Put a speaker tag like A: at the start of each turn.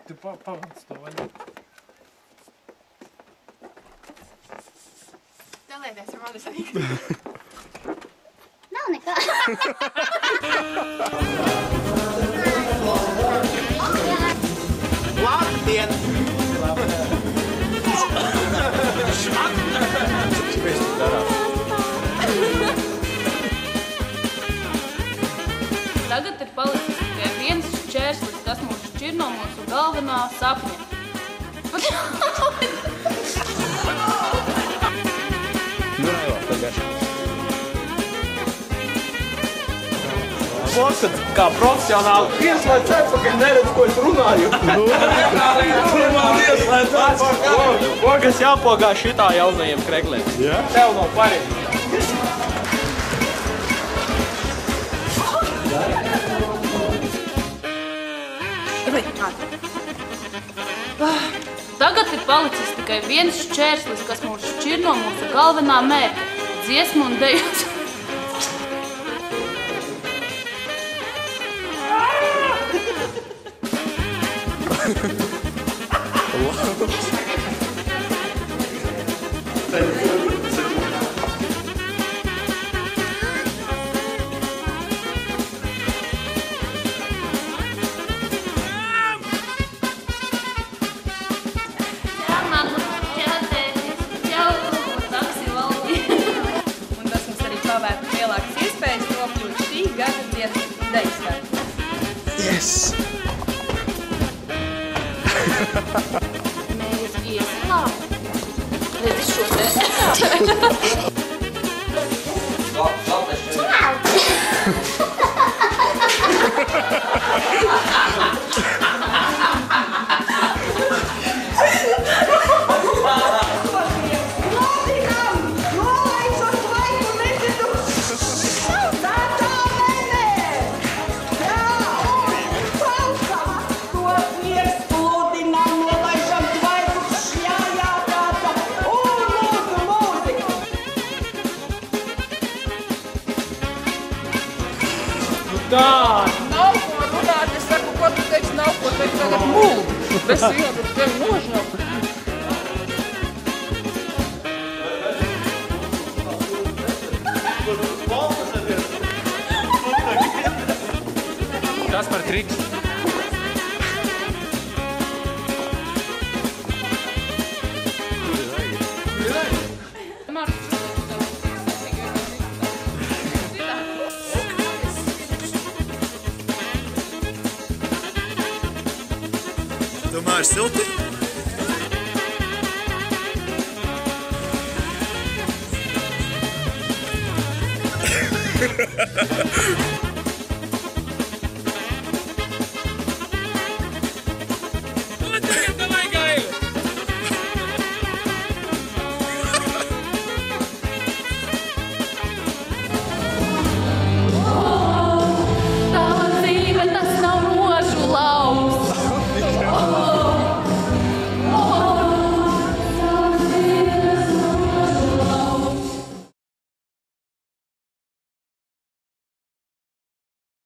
A: Tu pavadz to vaļā.
B: Dalēties ar mani sarīk.
C: Nav nekā.
D: Labdien!
E: Tagad ir palicis tikai viens šķērslis, kas mūs šķir no mūsu galvenā sapņa.
D: Poskat, kā profesionāli pieslēdz atpakaļ, neredz, ko es runāju. Pogas jāpogā šitā jaunajiem kregliem. Tev no parīgi.
E: Tagad ir palicis tikai viens šķērslis, kas mūs šķir no mūsu galvenā mērķa – dziesmu un dejas.
D: Yes!
E: Mēs ieslām. Redzi šo te.
D: Tā!
A: Nav ko runāt, es saku, ko tu teici, nav ko teici, tagad mūl. Es iedu tevi nožņauku.
D: Tas par triks.
F: Tomēr silti? Ha ha ha!